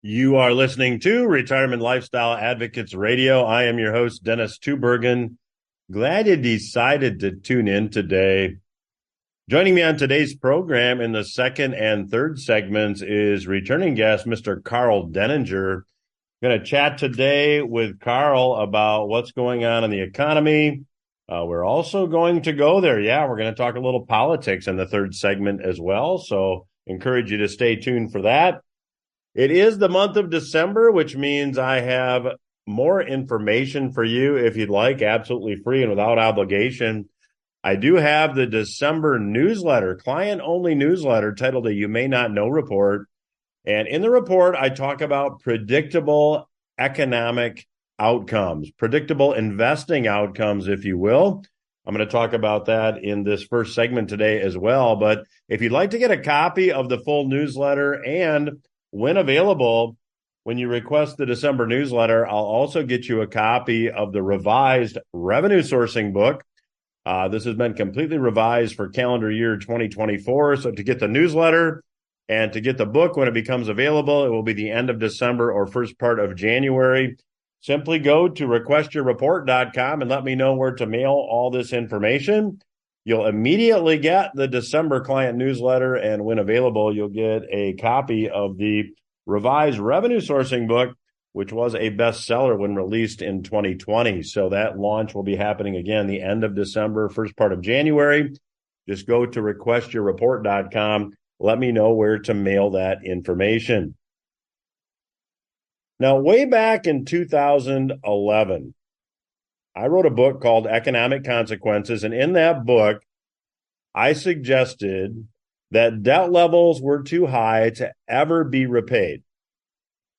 You are listening to Retirement Lifestyle Advocates Radio. I am your host, Dennis Tubbergen. Glad you decided to tune in today. Joining me on today's program in the second and third segments is returning guest, Mr. Karl Denninger. Going to chat today with Karl about what's going on in the economy. We're also going to go there. We're going to talk a little politics in the third segment as well. So encourage you to stay tuned for that. It is the month of December, which means I have more information for you if you'd like, absolutely free and without obligation. I do have the December newsletter, client-only newsletter titled a You May Not Know Report. And in the report, I talk about predictable economic outcomes, predictable investing outcomes, if you will. I'm going to talk about that in this first segment today as well. But if you'd like to get a copy of the full newsletter and when available, when you request the December newsletter, I'll also get you a copy of the revised revenue sourcing book. This has been completely revised for calendar year 2024. So to get the newsletter and to get the book when it becomes available, it will be the end of December or first part of January. Simply go to requestyourreport.com and let me know where to mail all this information. You'll immediately get the December client newsletter, and when available, you'll get a copy of the revised revenue sourcing book, which was a bestseller when released in 2020. So that launch will be happening again the end of December, first part of January. Just go to requestyourreport.com. Let me know where to mail that information. Now, way back in 2011, I wrote a book called Economic Consequences, and in that book, I suggested that debt levels were too high to ever be repaid.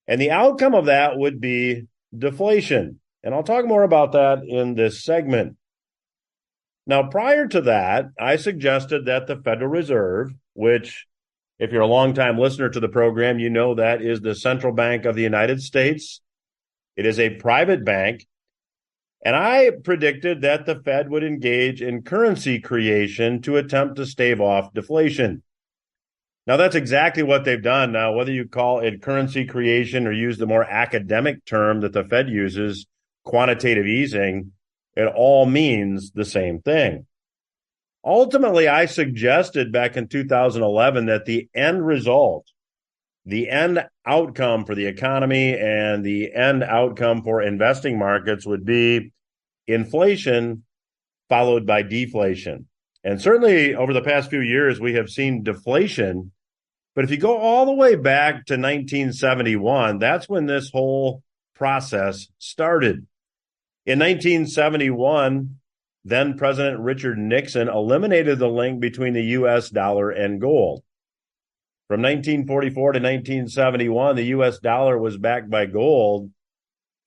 And the outcome of that would be deflation. And I'll talk more about that in this segment. Now, prior to that, I suggested that the Federal Reserve, which, if you're a longtime listener to the program, you know that is the central bank of the United States. It is a private bank. And I predicted that the Fed would engage in currency creation to attempt to stave off deflation. Now, that's exactly what they've done. Now, whether you call it currency creation or use the more academic term that the Fed uses, quantitative easing, it all means the same thing. Ultimately, I suggested back in 2011 that the end result, the end outcome for the economy and the end outcome for investing markets would be inflation followed by deflation. And certainly over the past few years, we have seen deflation. But if you go all the way back to 1971, that's when this whole process started. In 1971, then President Richard Nixon eliminated the link between the U.S. dollar and gold. From 1944 to 1971, the U.S. dollar was backed by gold.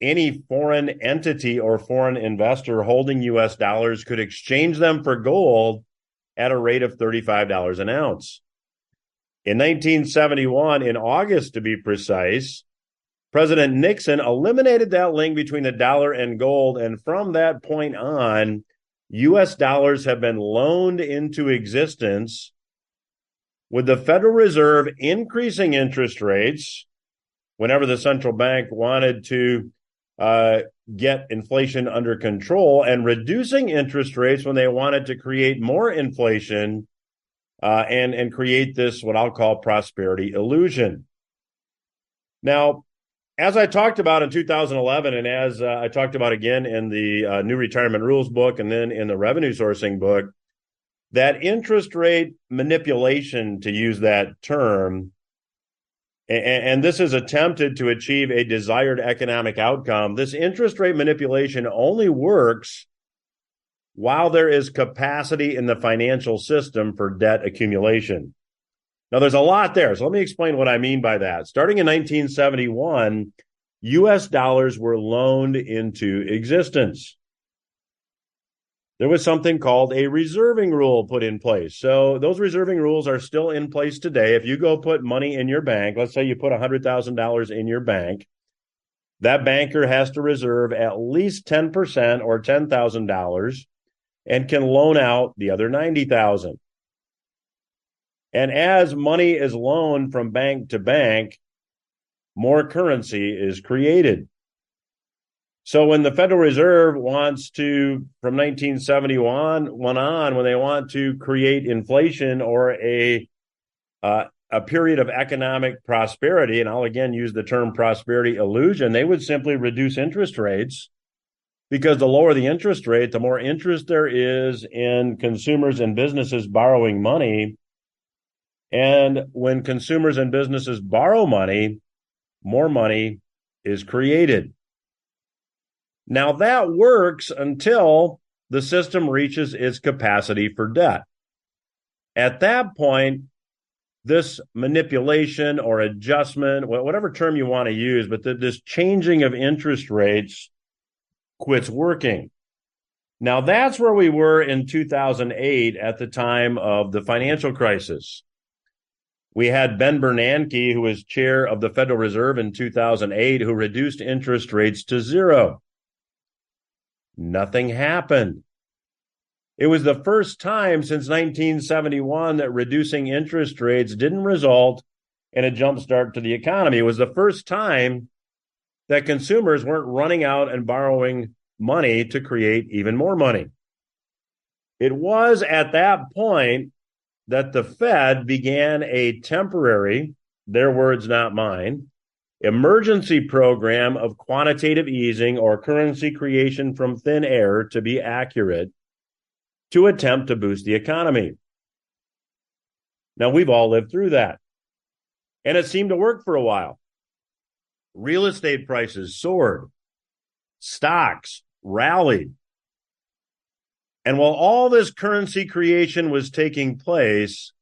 Any foreign entity or foreign investor holding U.S. dollars could exchange them for gold at a rate of $35 an ounce. In 1971, in August to be precise, President Nixon eliminated that link between the dollar and gold, and from that point on, U.S. dollars have been loaned into existence, with the Federal Reserve increasing interest rates whenever the central bank wanted to get inflation under control, and reducing interest rates when they wanted to create more inflation and create this, what I'll call, prosperity illusion. Now, as I talked about in 2011, and as I talked about again in the New Retirement Rules book and then in the Revenue Sourcing book, that interest rate manipulation, to use that term, and this is attempted to achieve a desired economic outcome, this interest rate manipulation only works while there is capacity in the financial system for debt accumulation. Now, there's a lot there, so let me explain what I mean by that. Starting in 1971, U.S. dollars were loaned into existence. There was something called a reserving rule put in place. So those reserving rules are still in place today. If you go put money in your bank, let's say you put $100,000 in your bank, that banker has to reserve at least 10% or $10,000 and can loan out the other $90,000. And as money is loaned from bank to bank, more currency is created. So when the Federal Reserve wants to, from 1971 on, when they want to create inflation or a period of economic prosperity, and I'll again use the term prosperity illusion, they would simply reduce interest rates, because the lower the interest rate, the more interest there is in consumers and businesses borrowing money. And when consumers and businesses borrow money, more money is created. Now that works until the system reaches its capacity for debt. At that point, this manipulation or adjustment, whatever term you want to use, but this changing of interest rates quits working. Now that's where we were in 2008 at the time of the financial crisis. We had Ben Bernanke, who was chair of the Federal Reserve in 2008, who reduced interest rates to zero. Nothing happened. It was the first time since 1971 that reducing interest rates didn't result in a jump start to the economy. It was the first time that consumers weren't running out and borrowing money to create even more money. It was at that point that the Fed began a temporary, their words, not mine, emergency program of quantitative easing, or currency creation from thin air, to be accurate, to attempt to boost the economy. Now, we've all lived through that, and it seemed to work for a while. Real estate prices soared, stocks rallied. And while all this currency creation was taking place,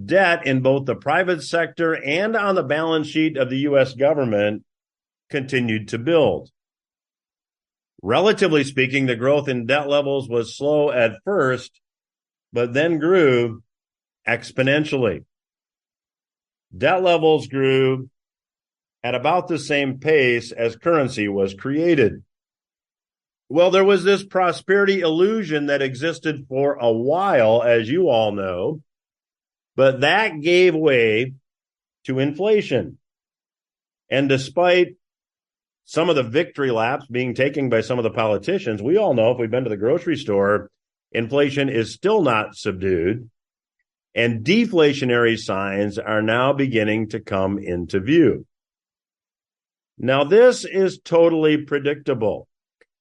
debt in both the private sector and on the balance sheet of the U.S. government continued to build. Relatively speaking, the growth in debt levels was slow at first, but then grew exponentially. Debt levels grew at about the same pace as currency was created. Well, there was this prosperity illusion that existed for a while, as you all know, but that gave way to inflation. And despite some of the victory laps being taken by some of the politicians, we all know, if we've been to the grocery store, inflation is still not subdued, and deflationary signs are now beginning to come into view. Now, this is totally predictable.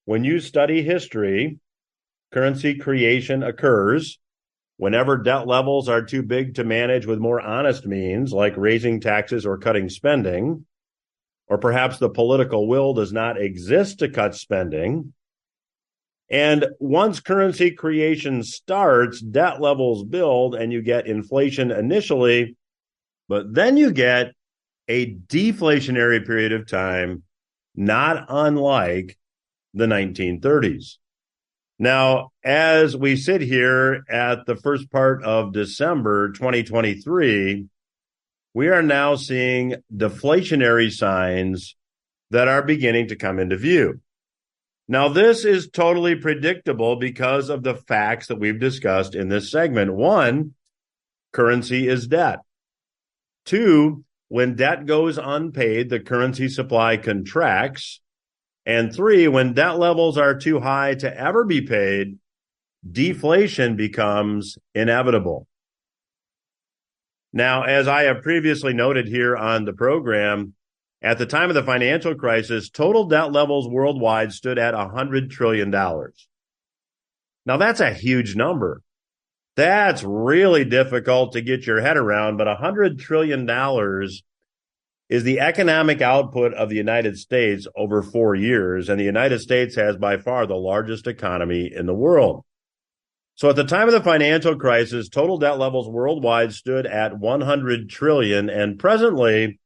When you study history, currency creation occurs whenever debt levels are too big to manage with more honest means, like raising taxes or cutting spending, or perhaps the political will does not exist to cut spending. And once currency creation starts, debt levels build and you get inflation initially, but then you get a deflationary period of time, not unlike the 1930s. Now, as we sit here at the first part of December 2023, we are now seeing deflationary signs that are beginning to come into view. Now, this is totally predictable because of the facts that we've discussed in this segment. One, currency is debt. Two, when debt goes unpaid, the currency supply contracts. And three, when debt levels are too high to ever be paid, deflation becomes inevitable. Now, as I have previously noted here on the program, at the time of the financial crisis, total debt levels worldwide stood at $100 trillion. Now, that's a huge number. That's really difficult to get your head around, but $100 trillion is the economic output of the United States over 4 years, and the United States has by far the largest economy in the world. So at the time of the financial crisis, total debt levels worldwide stood at $100 trillion, and presently,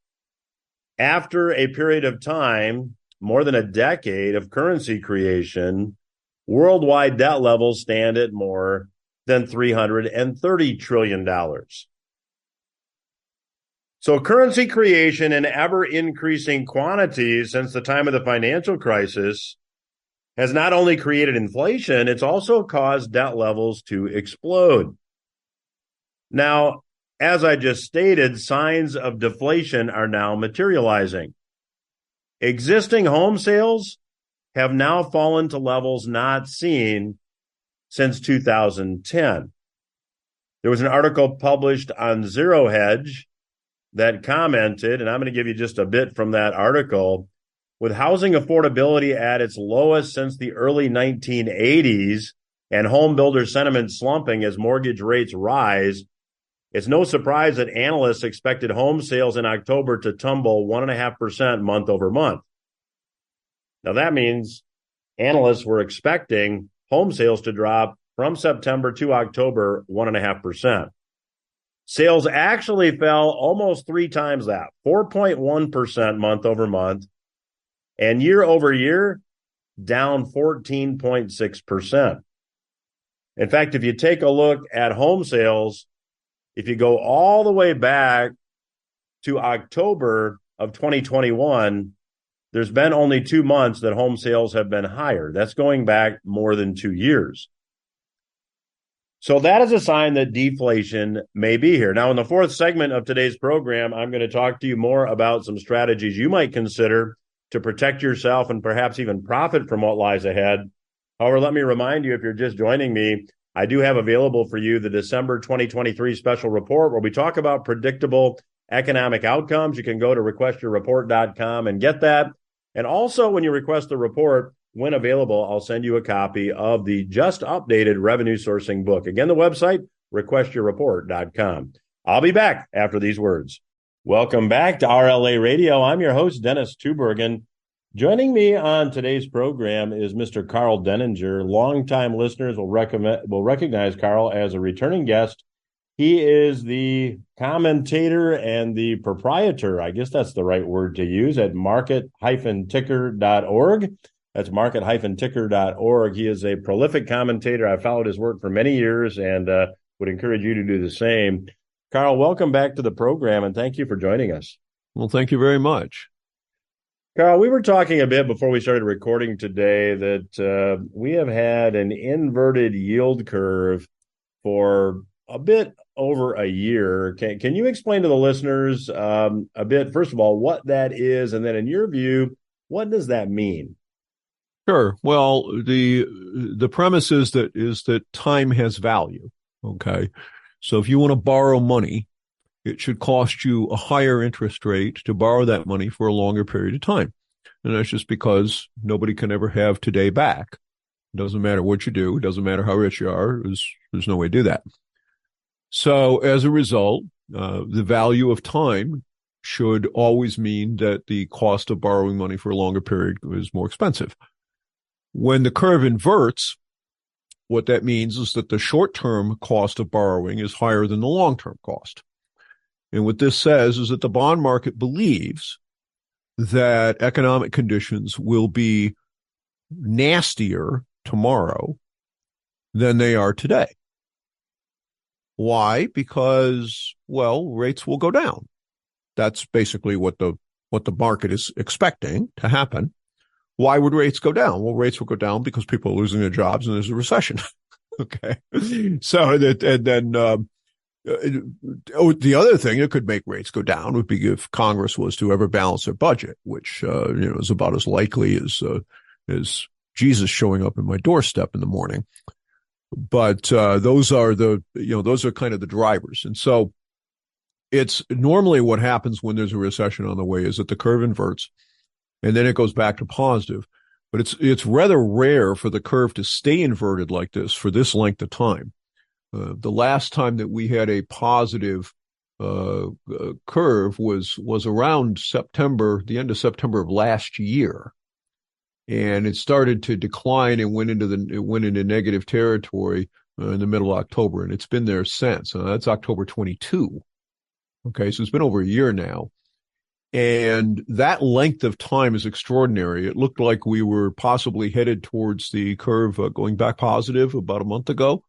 after a period of time, more than a decade of currency creation, worldwide debt levels stand at more than $330 trillion. So currency creation in ever-increasing quantities since the time of the financial crisis has not only created inflation, it's also caused debt levels to explode. Now, as I just stated, signs of deflation are now materializing. Existing home sales have now fallen to levels not seen since 2010. There was an article published on Zero Hedge that commented, and I'm going to give you just a bit from that article, with housing affordability at its lowest since the early 1980s and home builder sentiment slumping as mortgage rates rise, it's no surprise that analysts expected home sales in October to tumble 1.5% month over month. Now, that means analysts were expecting home sales to drop from September to October 1.5%. Sales actually fell almost 3 times that, 4.1% month over month, and year over year, down 14.6%. In fact, if you take a look at home sales, if you go all the way back to October of 2021, there's been only 2 months that home sales have been higher. That's going back more than 2 years. So that is a sign that deflation may be here. Now, in the fourth segment of today's program, I'm going to talk to you more about some strategies you might consider to protect yourself and perhaps even profit from what lies ahead. However, let me remind you, if you're just joining me, I do have available for you the December 2023 special report where we talk about predictable economic outcomes. You can go to requestyourreport.com and get that. And also, when you request the report, when available, I'll send you a copy of the just updated revenue sourcing book. Again, the website, requestyourreport.com. I'll be back after these words. Welcome back to RLA Radio. I'm your host, Dennis Tubbergen. Joining me on today's program is Mr. Karl Denninger. Longtime listeners will recognize Karl as a returning guest. He is the commentator and the proprietor, I guess that's the right word to use, at market-ticker.org. That's market-ticker.org. He is a prolific commentator. I've followed his work for many years and would encourage you to do the same. Karl, welcome back to the program, and thank you for joining us. Well, thank you very much. Karl, we were talking a bit before we started recording today that we have had an inverted yield curve for a bit over a year. Can you explain to the listeners a bit, first of all, what that is, and then in your view, what does that mean? Sure. Well, the premise is that time has value. Okay. So if you want to borrow money, it should cost you a higher interest rate to borrow that money for a longer period of time. And that's just because nobody can ever have today back. It doesn't matter what you do. It doesn't matter how rich you are. There's no way to do that. So as a result, the value of time should always mean that the cost of borrowing money for a longer period is more expensive. When the curve inverts, what that means is that the short-term cost of borrowing is higher than the long-term cost. And what this says is that the bond market believes that economic conditions will be nastier tomorrow than they are today. Why? Because, well, rates will go down. That's basically what the market is expecting to happen. Why would rates go down? Well, rates will go down because people are losing their jobs and there's a recession. Okay. So the other thing that could make rates go down would be if Congress was to ever balance their budget, which, is about as likely as Jesus showing up in my doorstep in the morning. But, those are kind of the drivers. And so it's normally what happens when there's a recession on the way is that the curve inverts and then it goes back to positive. But it's rather rare for the curve to stay inverted like this for this length of time. The last time that we had a positive curve was around September, the end of September of last year, and it started to decline and went into negative territory in the middle of October, and it's been there since. That's October 22. Okay, so it's been over a year now. And that length of time is extraordinary. It looked like we were possibly headed towards the curve going back positive about a month ago.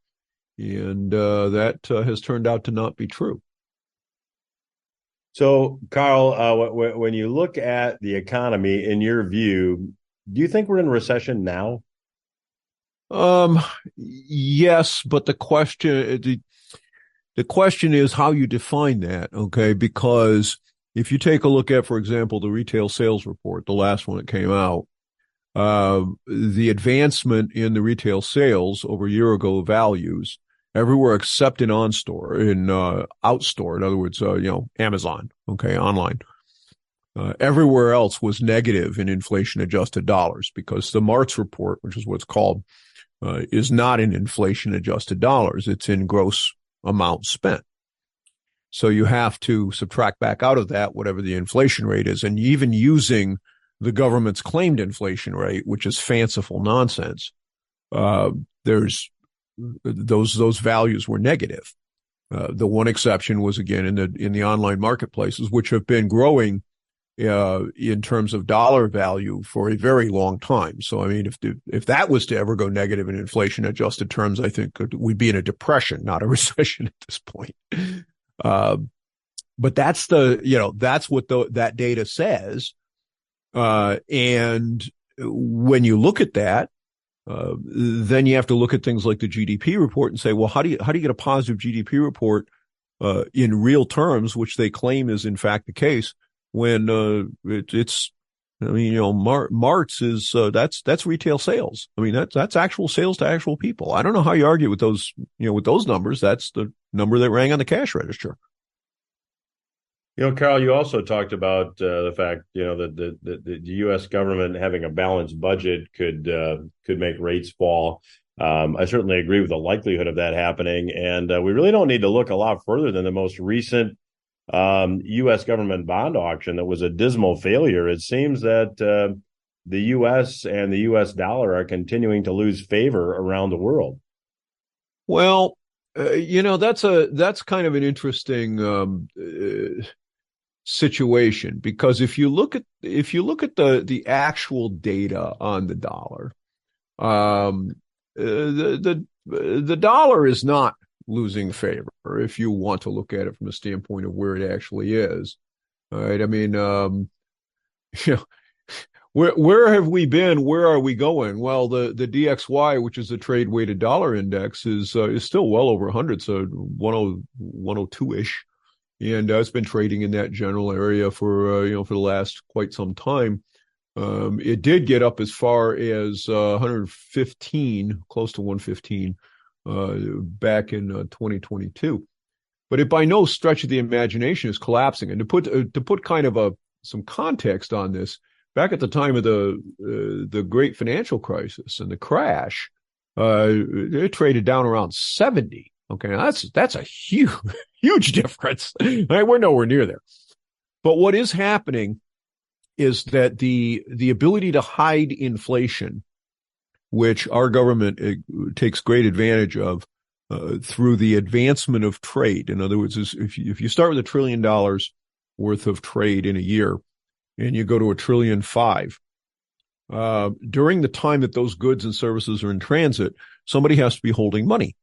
And that has turned out to not be true. So, Karl, when you look at the economy, in your view, do you think we're in recession now? Yes, but the question, The question is how you define that, okay? Because if you take a look at, for example, the retail sales report, the last one that came out, the advancement in the retail sales over a year ago values everywhere except in outstore, in other words, Amazon, okay, online. Everywhere else was negative in inflation adjusted dollars because the March report, which is what's called, is not in inflation adjusted dollars. It's in gross amount spent. So you have to subtract back out of that whatever the inflation rate is. And even using the government's claimed inflation rate, which is fanciful nonsense, there's those values were negative. The one exception was again in the online marketplaces, which have been growing in terms of dollar value for a very long time. So I mean, if that was to ever go negative in inflation adjusted terms, I think we'd be in a depression, not a recession at this point. But that's that's what that data says. And when you look at that, then you have to look at things like the GDP report and say, well, how do you get a positive GDP report in real terms, which they claim is in fact the case, when March is that's retail sales. I mean that's actual sales to actual people. I don't know how you argue with those numbers. That's the number that rang on the cash register. Carl, you also talked about the fact, that the U.S. government having a balanced budget could make rates fall. I certainly agree with the likelihood of that happening, and we really don't need to look a lot further than the most recent U.S. government bond auction that was a dismal failure. It seems that the U.S. and the U.S. dollar are continuing to lose favor around the world. Well, that's kind of an interesting situation, because if you look at the actual data on the dollar, the dollar is not losing favor if you want to look at it from a standpoint of where it actually is. All right. I mean, where have we been? Where are we going? Well, the DXY, which is the trade weighted dollar index, is still well over 100, so 102-ish. And it's been trading in that general area for the last quite some time. It did get up as far as 115, close to 115, back in 2022. But it by no stretch of the imagination is collapsing. And to put kind of some context on this, back at the time of the great financial crisis and the crash, it traded down around 70. Okay, now that's a huge difference. Right? We're nowhere near there. But what is happening is that the ability to hide inflation, which our government takes great advantage of through the advancement of trade. In other words, if you start with $1 trillion worth of trade in a year and you go to $1.5 trillion, during the time that those goods and services are in transit, somebody has to be holding money,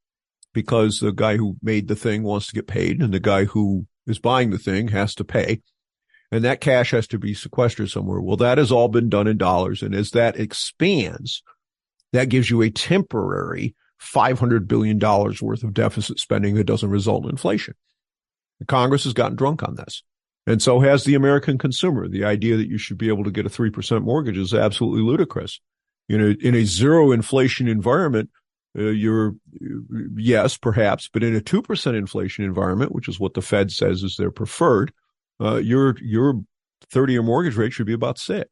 because the guy who made the thing wants to get paid and the guy who is buying the thing has to pay. And that cash has to be sequestered somewhere. Well, that has all been done in dollars. And as that expands, that gives you a temporary $500 billion worth of deficit spending that doesn't result in inflation. The Congress has gotten drunk on this. And so has the American consumer. The idea that you should be able to get a 3% mortgage is absolutely ludicrous. In a zero inflation environment, yes, perhaps, but in a 2% inflation environment, which is what the Fed says is their preferred, your 30-year mortgage rate should be about 6%.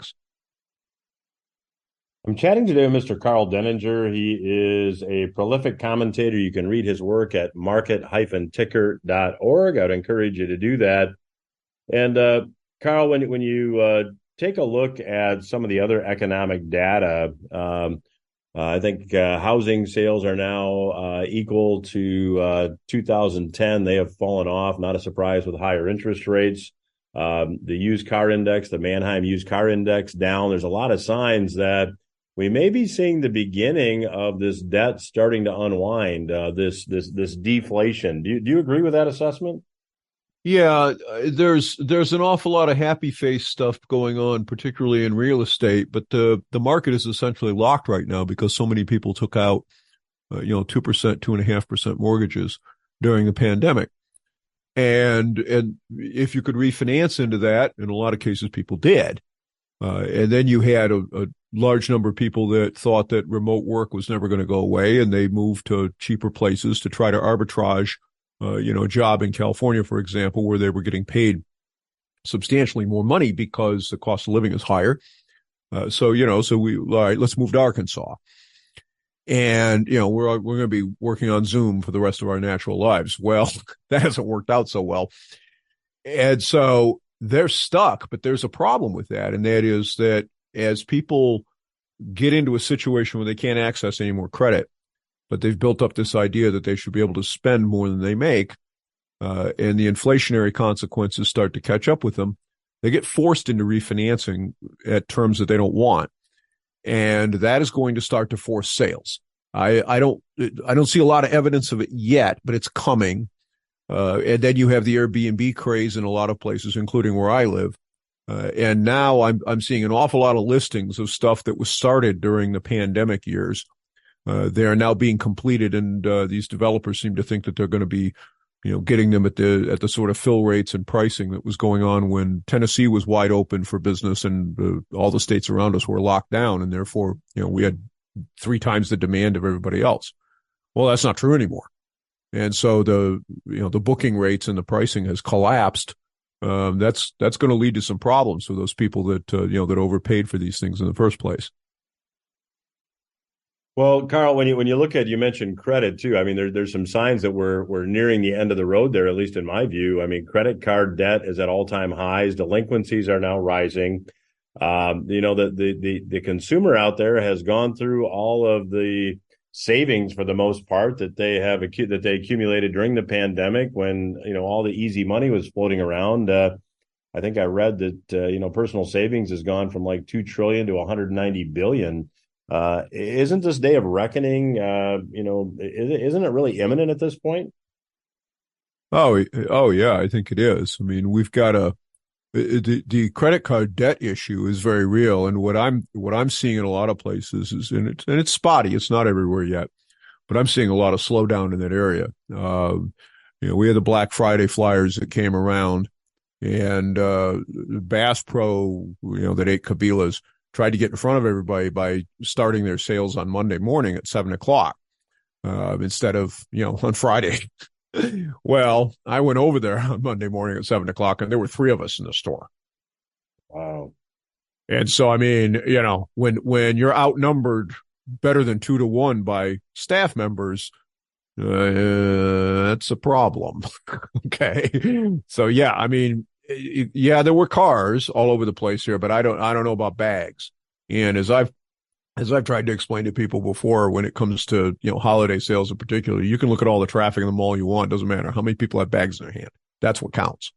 I'm chatting today with Mr. Karl Denninger. He is a prolific commentator. You can read his work at market-ticker.org. I would encourage you to do that. And Karl, when you take a look at some of the other economic data, I think housing sales are now equal to 2010. They have fallen off, not a surprise with higher interest rates. The used car index, the Manheim used car index, down. There's a lot of signs that we may be seeing the beginning of this debt starting to unwind, this deflation. Do you agree with that assessment? Yeah, there's an awful lot of happy face stuff going on, particularly in real estate, but the market is essentially locked right now because so many people took out 2%, 2.5% mortgages. during the pandemic. And if you could refinance into that, in a lot of cases, people did. And then you had a large number of people that thought that remote work was never going to go away, and they moved to cheaper places to try to arbitrage, a job in California, for example, where they were getting paid substantially more money because the cost of living is higher. So all right, let's move to Arkansas. And, we're going to be working on Zoom for the rest of our natural lives. Well, that hasn't worked out so well. And so they're stuck, but there's a problem with that. And that is that as people get into a situation where they can't access any more credit, but they've built up this idea that they should be able to spend more than they make, and the inflationary consequences start to catch up with them, they get forced into refinancing at terms that they don't want. And that is going to start to force sales. I don't see a lot of evidence of it yet, but it's coming. And then you have the Airbnb craze in a lot of places, including where I live. And now I'm seeing an awful lot of listings of stuff that was started during the pandemic years. They are now being completed, and these developers seem to think that they're going to be, getting them at the sort of fill rates and pricing that was going on when Tennessee was wide open for business and all the states around us were locked down, and therefore, we had 3 times the demand of everybody else. Well, that's not true anymore. And so the booking rates and the pricing has collapsed. That's going to lead to some problems for those people that that overpaid for these things in the first place. Well, Karl, when you look at, you mentioned credit too. I mean, there's some signs that we're nearing the end of the road there, at least in my view. I mean, credit card debt is at all-time highs. Delinquencies are now rising. The consumer out there has gone through all of the savings for the most part that they accumulated during the pandemic when all the easy money was floating around. I think I read that personal savings has gone from like 2 trillion to 190 billion. Isn't this day of reckoning, isn't it really imminent at this point? Oh yeah, I think it is. I mean, we've got the credit card debt issue is very real, and what I'm seeing in a lot of places is, and it's spotty. It's not everywhere yet, but I'm seeing a lot of slowdown in that area. We had the Black Friday flyers that came around, and Bass Pro, that ate Cabela's, tried to get in front of everybody by starting their sales on Monday morning at 7:00 instead of on Friday. Well, I went over there on Monday morning at 7:00, and there were 3 of us in the store. Wow. And so, I mean, when you're outnumbered better than 2 to 1 by staff members, that's a problem. Okay. So, yeah, I mean, there were cars all over the place here, but I don't know about bags. And as I've tried to explain to people before, when it comes to, holiday sales in particular, you can look at all the traffic in the mall you want. It doesn't matter how many people have bags in their hand. That's what counts.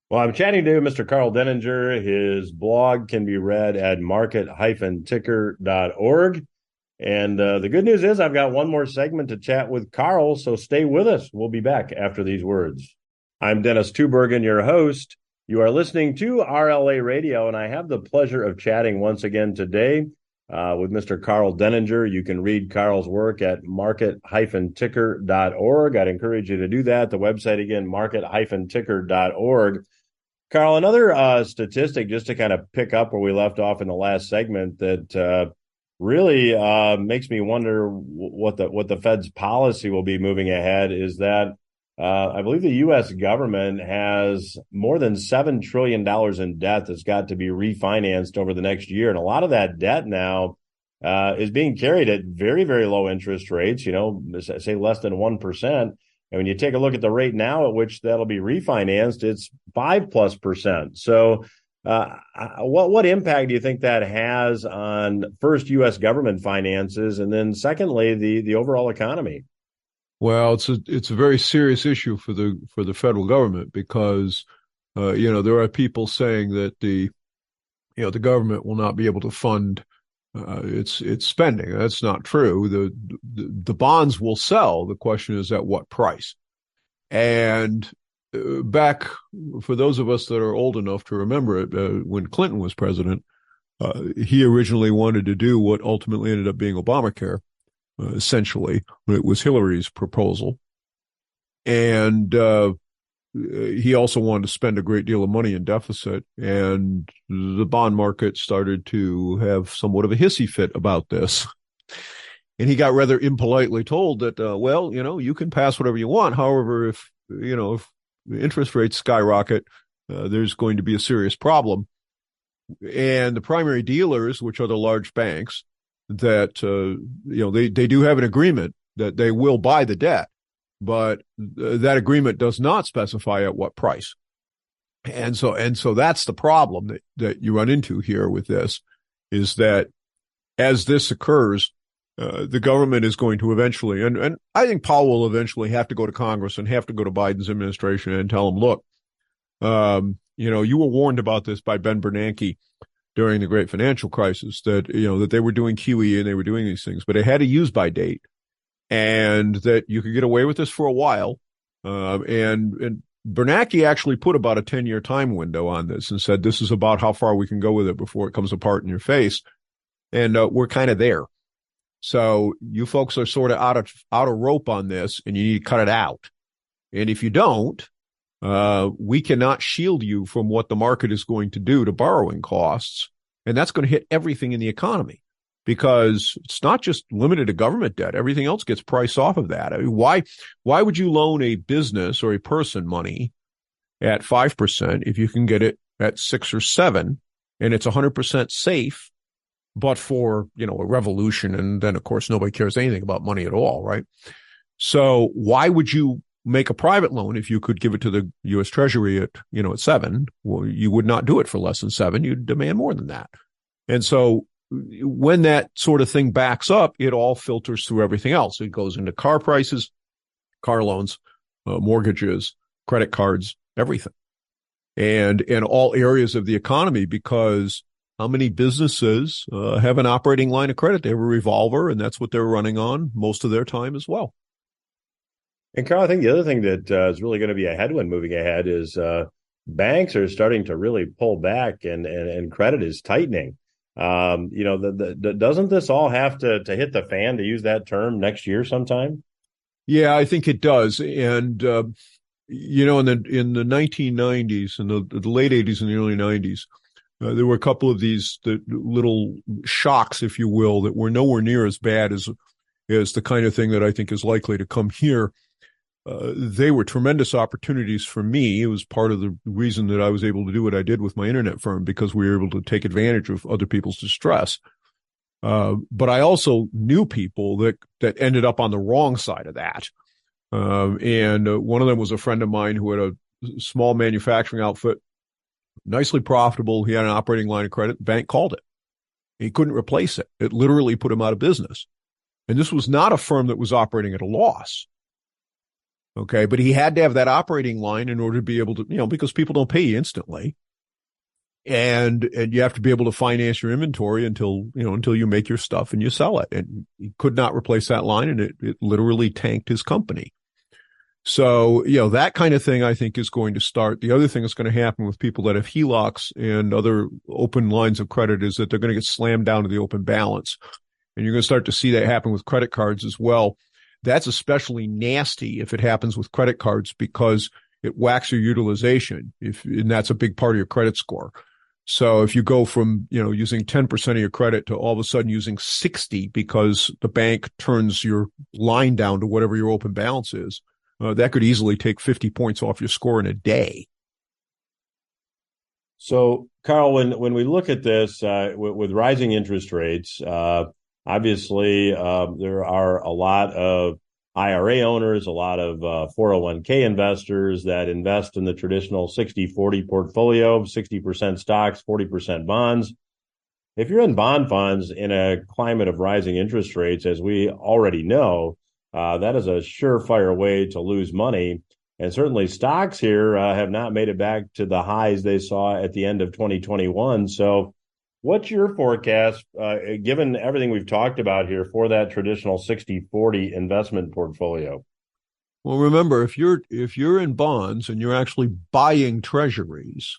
Well, I'm chatting to Mr. Karl Denninger. His blog can be read at market-ticker.org. And the good news is I've got one more segment to chat with Karl, so stay with us. We'll be back after these words. I'm Dennis Tubbergen, your host. You are listening to RLA Radio, and I have the pleasure of chatting once again today with Mr. Karl Denninger. You can read Karl's work at market-ticker.org. I'd encourage you to do that. The website again, market-ticker.org. Karl, another statistic just to kind of pick up where we left off in the last segment that really makes me wonder what the Fed's policy will be moving ahead is that I believe the U.S. government has more than $7 trillion in debt that's got to be refinanced over the next year. And a lot of that debt now is being carried at very, very low interest rates, say less than 1%. And when you take a look at the rate now at which that'll be refinanced, it's 5+%. So what impact do you think that has on first U.S. government finances and then secondly, the overall economy? Well, it's a very serious issue for the federal government because, there are people saying that the government will not be able to fund its spending. That's not true. The bonds will sell. The question is at what price. And back for those of us that are old enough to remember it, when Clinton was president, he originally wanted to do what ultimately ended up being Obamacare. essentially. It was Hillary's proposal. And he also wanted to spend a great deal of money in deficit. And the bond market started to have somewhat of a hissy fit about this. And he got rather impolitely told that, well, you can pass whatever you want. However, if interest rates skyrocket, there's going to be a serious problem. And the primary dealers, which are the large banks, that, they do have an agreement that they will buy the debt, but that agreement does not specify at what price. And so that's the problem that you run into here with this, is that as this occurs, the government is going to eventually, and I think Powell will eventually have to go to Congress and have to go to Biden's administration and tell them, look, you were warned about this by Ben Bernanke during the great financial crisis, that, that they were doing QE and they were doing these things, but it had a use by date, and that you could get away with this for a while. And Bernanke actually put about a 10-year time window on this and said, this is about how far we can go with it before it comes apart in your face. And we're kind of there. So you folks are sort of out of rope on this, and you need to cut it out. And if you don't, we cannot shield you from what the market is going to do to borrowing costs. And that's going to hit everything in the economy, because it's not just limited to government debt. Everything else gets priced off of that. I mean, why would you loan a business or a person money at 5% if you can get it at 6 or 7 and it's 100% safe, but for, a revolution? And then, of course, nobody cares anything about money at all, right? So why would you make a private loan if you could give it to the U.S. Treasury at 7? Well, you would not do it for less than 7. You'd demand more than that. And so when that sort of thing backs up, it all filters through everything else. It goes into car prices, car loans, mortgages, credit cards, everything, and in all areas of the economy, because how many businesses have an operating line of credit? They have a revolver, and that's what they're running on most of their time as well. And Karl, I think the other thing that is really going to be a headwind moving ahead is banks are starting to really pull back, and credit is tightening. Doesn't this all have to hit the fan, to use that term, next year sometime? Yeah, I think it does. And in the 1990s and the late 80s and the early 90s, there were a couple of these little shocks, if you will, that were nowhere near as bad as the kind of thing that I think is likely to come here. They were tremendous opportunities for me. It was part of the reason that I was able to do what I did with my internet firm, because we were able to take advantage of other people's distress. But I also knew people that ended up on the wrong side of that. And one of them was a friend of mine who had a small manufacturing outfit, nicely profitable. He had an operating line of credit. The bank called it. He couldn't replace it. It literally put him out of business. And this was not a firm that was operating at a loss. Okay, but he had to have that operating line in order to be able to, because people don't pay you instantly. And you have to be able to finance your inventory until you make your stuff and you sell it. And he could not replace that line, and it literally tanked his company. So, that kind of thing I think is going to start. The other thing that's going to happen with people that have HELOCs and other open lines of credit is that they're going to get slammed down to the open balance. And you're going to start to see that happen with credit cards as well. That's especially nasty if it happens with credit cards, because it whacks your utilization, and that's a big part of your credit score. So if you go from, using 10% of your credit to all of a sudden using 60 because the bank turns your line down to whatever your open balance is, that could easily take 50 points off your score in a day. So, Karl, when we look at this with rising interest rates, obviously, there are a lot of IRA owners, a lot of 401k investors that invest in the traditional 60-40 portfolio, 60% stocks, 40% bonds. If you're in bond funds in a climate of rising interest rates, as we already know, that is a surefire way to lose money. And certainly stocks here have not made it back to the highs they saw at the end of 2021. So what's your forecast, given everything we've talked about here, for that traditional 60-40 investment portfolio? Well, remember, if you're in bonds and you're actually buying treasuries,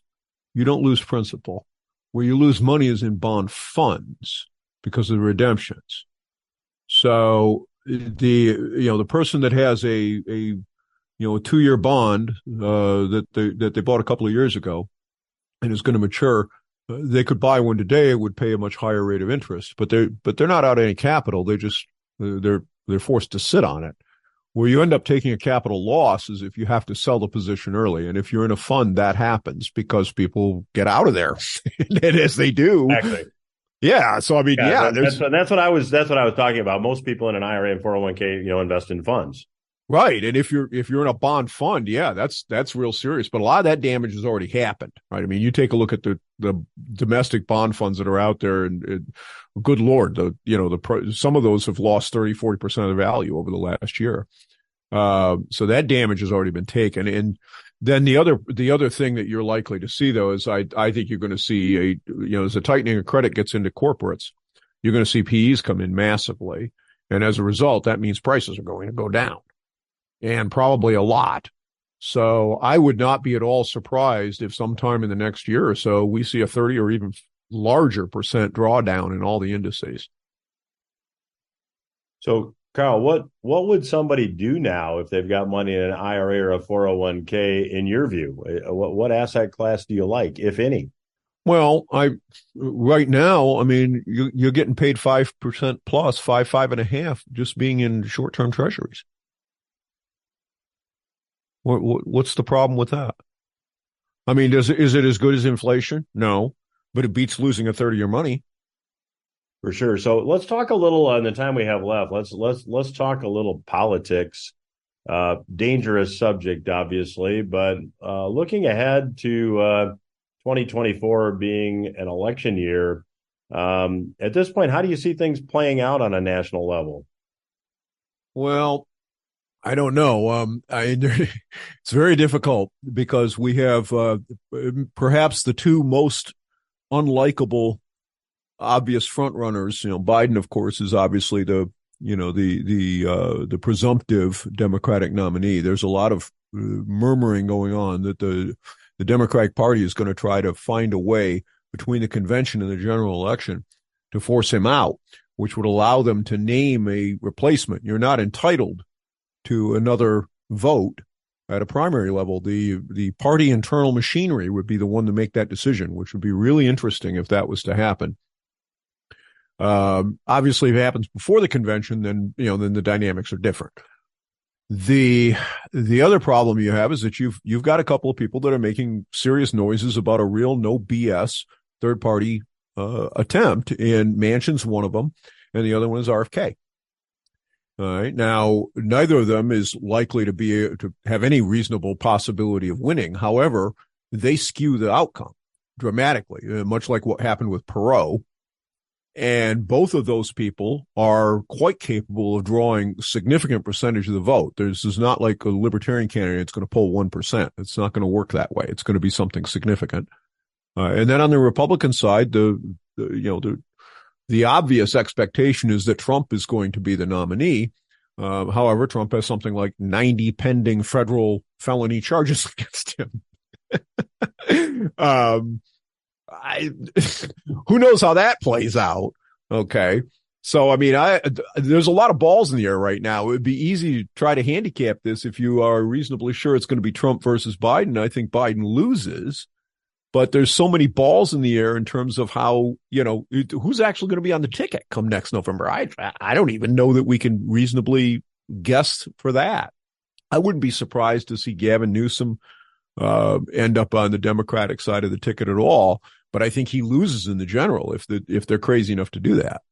you don't lose principal. Where you lose money is in bond funds because of the redemptions. So the person that has a 2-year bond that they bought a couple of years ago and is going to mature, they could buy one today. It would pay a much higher rate of interest, but they're not out any capital. They're forced to sit on it. Where you end up taking a capital loss is if you have to sell the position early. And if you're in a fund, that happens because people get out of there. And as they do. Exactly. Yeah. So, I mean, that's what I was talking about. Most people in an IRA and 401k, invest in funds. Right. And if you're in a bond fund, yeah, that's real serious. But a lot of that damage has already happened, right? I mean, you take a look at the domestic bond funds that are out there and good Lord, some of those have lost 30-40% of the value over the last year. So that damage has already been taken. And then the other thing that you're likely to see, though, is I think you're going to see as the tightening of credit gets into corporates, you're going to see PEs come in massively. And as a result, that means prices are going to go down, and probably a lot. So I would not be at all surprised if sometime in the next year or so we see a 30 or even larger percent drawdown in all the indices. So, Karl, what would somebody do now if they've got money in an IRA or a 401k, in your view? What asset class do you like, if any? Well, right now, I mean, you're getting paid 5% plus, 5.5%, just being in short-term treasuries. What's the problem with that? I mean, is it as good as inflation? No, but it beats losing a third of your money. For sure. So let's talk a little on the time we have left. Let's talk a little politics. Dangerous subject, obviously, but looking ahead to 2024 being an election year, at this point, how do you see things playing out on a national level? Well, I don't know. It's very difficult because we have perhaps the two most unlikable obvious front runners. Biden, of course, is obviously the presumptive Democratic nominee. There's a lot of murmuring going on that the Democratic Party is going to try to find a way between the convention and the general election to force him out, which would allow them to name a replacement. You're not entitled to another vote at a primary level. The party internal machinery would be the one to make that decision, which would be really interesting if that was to happen. Obviously, if it happens before the convention, then the dynamics are different. The other problem you have is that you've got a couple of people that are making serious noises about a real no BS third party attempt, and Manchin's one of them, and the other one is RFK. All right. Now, neither of them is likely to have any reasonable possibility of winning. However, they skew the outcome dramatically, much like what happened with Perot. And both of those people are quite capable of drawing a significant percentage of the vote. This is not like a libertarian candidate that's going to pull 1%. It's not going to work that way. It's going to be something significant. And then on the Republican side, the obvious expectation is that Trump is going to be the nominee. However, Trump has something like 90 pending federal felony charges against him. Who knows how that plays out? Okay. So, I mean, there's a lot of balls in the air right now. It would be easy to try to handicap this if you are reasonably sure it's going to be Trump versus Biden. I think Biden loses. But there's so many balls in the air in terms of how, who's actually going to be on the ticket come next November. I don't even know that we can reasonably guess for that. I wouldn't be surprised to see Gavin Newsom end up on the Democratic side of the ticket at all. But I think he loses in the general if they're crazy enough to do that.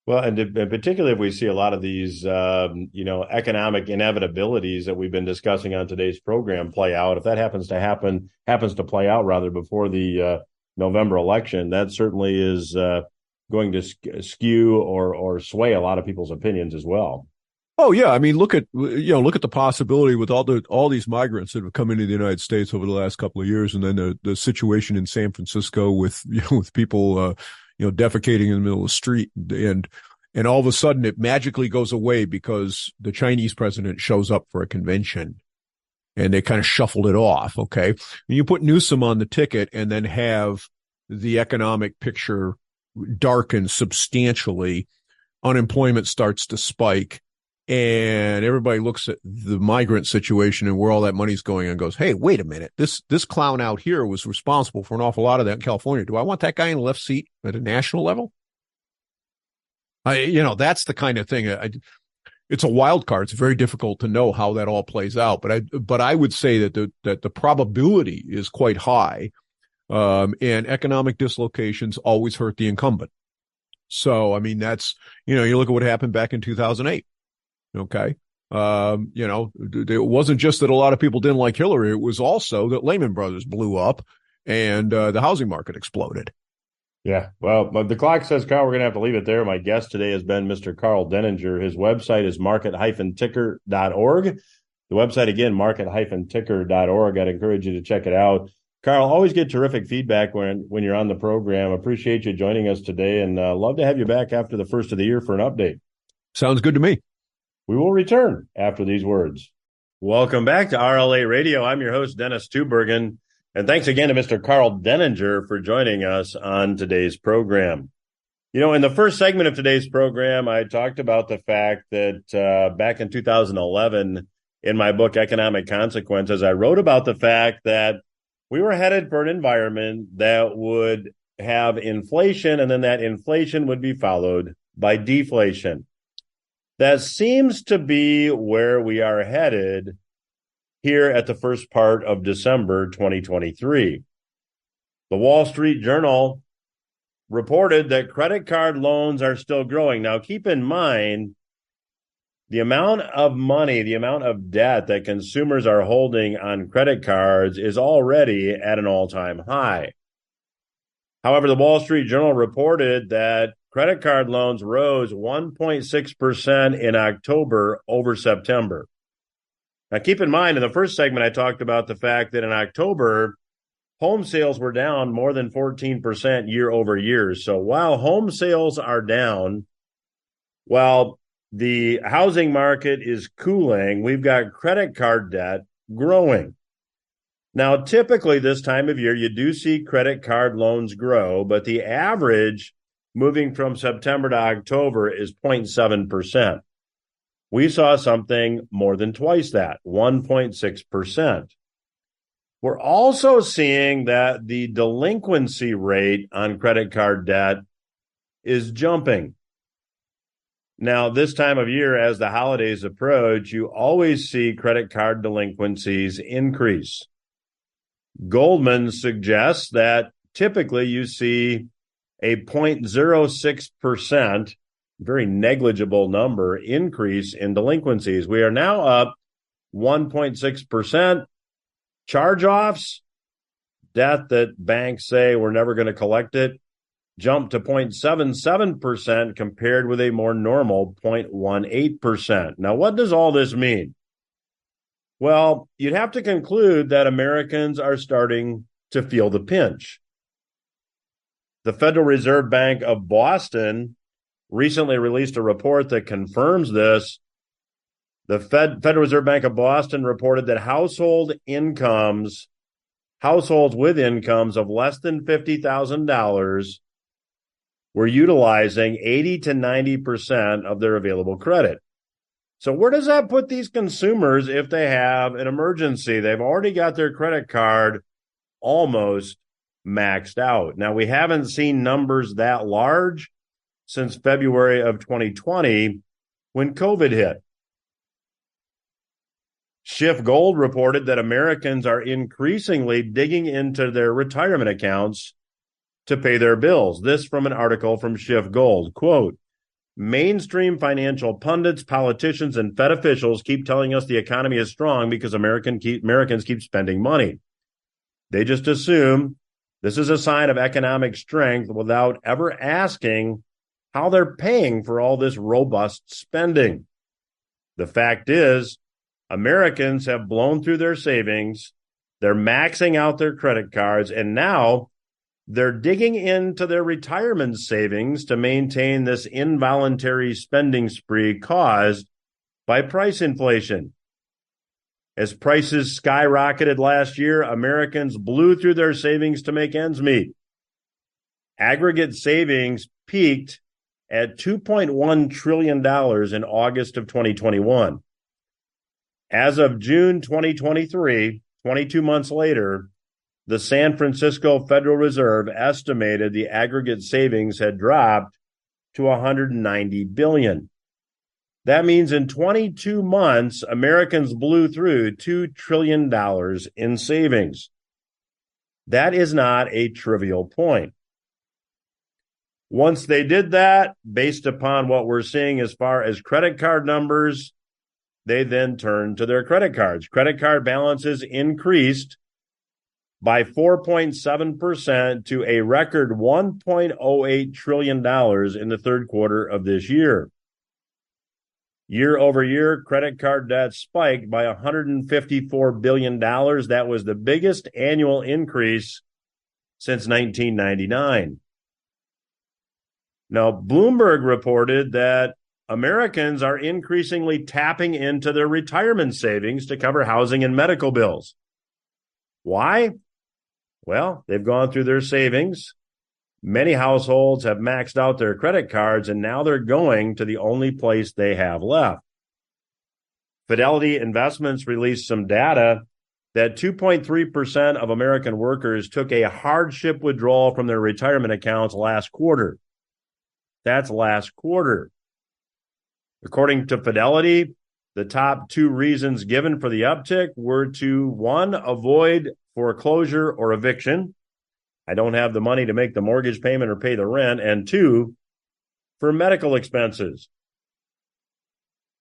Well, and particularly if we see a lot of these, economic inevitabilities that we've been discussing on today's program play out, if that happens to play out rather before the November election, that certainly is going to skew or sway a lot of people's opinions as well. Oh yeah, I mean, look at the possibility with all these migrants that have come into the United States over the last couple of years, and then the situation in San Francisco with people defecating in the middle of the street, and all of a sudden it magically goes away because the Chinese president shows up for a convention, and they kind of shuffled it off. Okay, and you put Newsom on the ticket, and then have the economic picture darken substantially. unemployment starts to spike, and everybody looks at the migrant situation and where all that money's going and goes, hey, wait a minute, this clown out here was responsible for an awful lot of that in California. Do I want that guy in the left seat at a national level? That's the kind of thing. It's a wild card. It's very difficult to know how that all plays out. But I would say that the probability is quite high, and economic dislocations always hurt the incumbent. So, I mean, that's, you look at what happened back in 2008. Okay. It wasn't just that a lot of people didn't like Hillary. It was also that Lehman Brothers blew up and the housing market exploded. Yeah. Well, the clock says, Carl, we're going to have to leave it there. My guest today has been Mr. Karl Denninger. His website is market-ticker.org. The website, again, market-ticker.org. I'd encourage you to check it out. Carl, always get terrific feedback when you're on the program. Appreciate you joining us today, and love to have you back after the first of the year for an update. Sounds good to me. We will return after these words. Welcome back to RLA Radio. I'm your host, Dennis Tubbergen, and thanks again to Mr. Karl Denninger for joining us on today's program. In the first segment of today's program, I talked about the fact that back in 2011, in my book, Economic Consequences, I wrote about the fact that we were headed for an environment that would have inflation, and then that inflation would be followed by deflation. That seems to be where we are headed here at the first part of December 2023. The Wall Street Journal reported that credit card loans are still growing. Now, keep in mind, the amount of money, the amount of debt that consumers are holding on credit cards is already at an all-time high. However, the Wall Street Journal reported that credit card loans rose 1.6% in October over September. Now, keep in mind, in the first segment, I talked about the fact that in October, home sales were down more than 14% year over year. So while home sales are down, while the housing market is cooling, we've got credit card debt growing. Now, typically this time of year, you do see credit card loans grow, but the average moving from September to October is 0.7%. We saw something more than twice that, 1.6%. We're also seeing that the delinquency rate on credit card debt is jumping. Now, this time of year, as the holidays approach, you always see credit card delinquencies increase. Goldman suggests that typically you see a 0.06%, very negligible number, increase in delinquencies. We are now up 1.6%. Charge-offs, debt that banks say we're never going to collect it, jumped to 0.77% compared with a more normal 0.18%. Now, what does all this mean? Well, you'd have to conclude that Americans are starting to feel the pinch. The Federal Reserve Bank of Boston recently released a report that confirms this. The Federal Reserve Bank of Boston reported that households with incomes of less than $50,000 were utilizing 80 to 90% of their available credit. So where does that put these consumers if they have an emergency? They've already got their credit card almost maxed out. Now, we haven't seen numbers that large since February of 2020 when COVID hit. Schiff Gold reported that Americans are increasingly digging into their retirement accounts to pay their bills. This from an article from Schiff Gold. Quote, mainstream financial pundits, politicians, and Fed officials keep telling us the economy is strong because Americans keep spending money. They just assume this is a sign of economic strength without ever asking how they're paying for all this robust spending. The fact is, Americans have blown through their savings, they're maxing out their credit cards, and now they're digging into their retirement savings to maintain this involuntary spending spree caused by price inflation. As prices skyrocketed last year, Americans blew through their savings to make ends meet. Aggregate savings peaked at $2.1 trillion in August of 2021. As of June 2023, 22 months later, the San Francisco Federal Reserve estimated the aggregate savings had dropped to $190 billion. That means in 22 months, Americans blew through $2 trillion in savings. That is not a trivial point. Once they did that, based upon what we're seeing as far as credit card numbers, they then turned to their credit cards. Credit card balances increased by 4.7% to a record $1.08 trillion in the third quarter of this year. Year over year, credit card debt spiked by $154 billion. That was the biggest annual increase since 1999. Now, Bloomberg reported that Americans are increasingly tapping into their retirement savings to cover housing and medical bills. Why? Well, they've gone through their savings. Many households have maxed out their credit cards, and now they're going to the only place they have left. Fidelity Investments released some data that 2.3% of American workers took a hardship withdrawal from their retirement accounts last quarter. That's last quarter. According to Fidelity, the top two reasons given for the uptick were to, one, avoid foreclosure or eviction. I don't have the money to make the mortgage payment or pay the rent. And two, for medical expenses.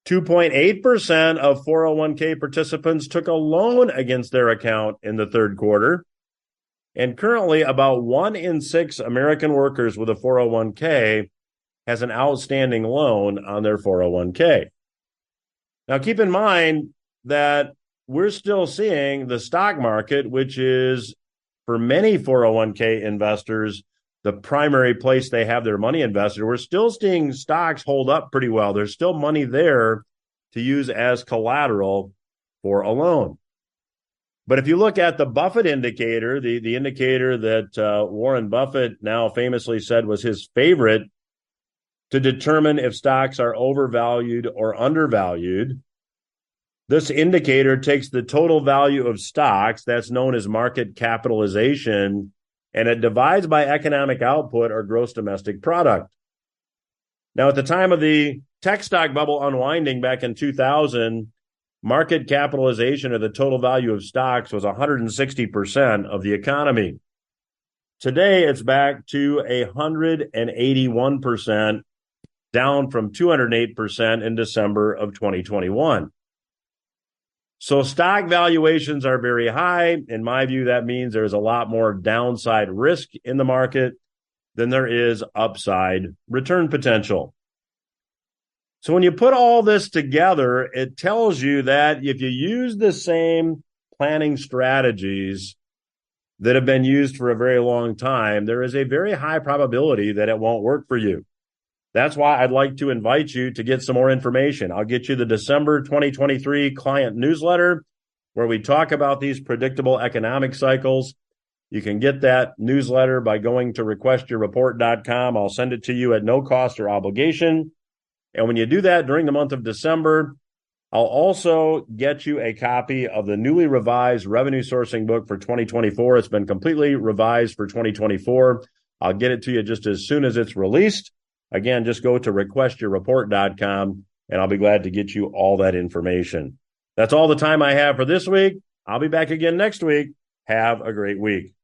2.8% of 401k participants took a loan against their account in the third quarter. And currently, about 1 in 6 American workers with a 401k has an outstanding loan on their 401k. Now, keep in mind that we're still seeing the stock market, which is for many 401k investors, the primary place they have their money invested. We're still seeing stocks hold up pretty well. There's still money there to use as collateral for a loan. But if you look at the Buffett indicator, the indicator that Warren Buffett now famously said was his favorite to determine if stocks are overvalued or undervalued, this indicator takes the total value of stocks, that's known as market capitalization, and it divides by economic output or gross domestic product. Now, at the time of the tech stock bubble unwinding back in 2000, market capitalization or the total value of stocks was 160% of the economy. Today, it's back to 181%, down from 208% in December of 2021. So stock valuations are very high. In my view, that means there's a lot more downside risk in the market than there is upside return potential. So when you put all this together, it tells you that if you use the same planning strategies that have been used for a very long time, there is a very high probability that it won't work for you. That's why I'd like to invite you to get some more information. I'll get you the December 2023 client newsletter where we talk about these predictable economic cycles. You can get that newsletter by going to requestyourreport.com. I'll send it to you at no cost or obligation. And when you do that during the month of December, I'll also get you a copy of the newly revised revenue sourcing book for 2024. It's been completely revised for 2024. I'll get it to you just as soon as it's released. Again, just go to requestyourreport.com, and I'll be glad to get you all that information. That's all the time I have for this week. I'll be back again next week. Have a great week.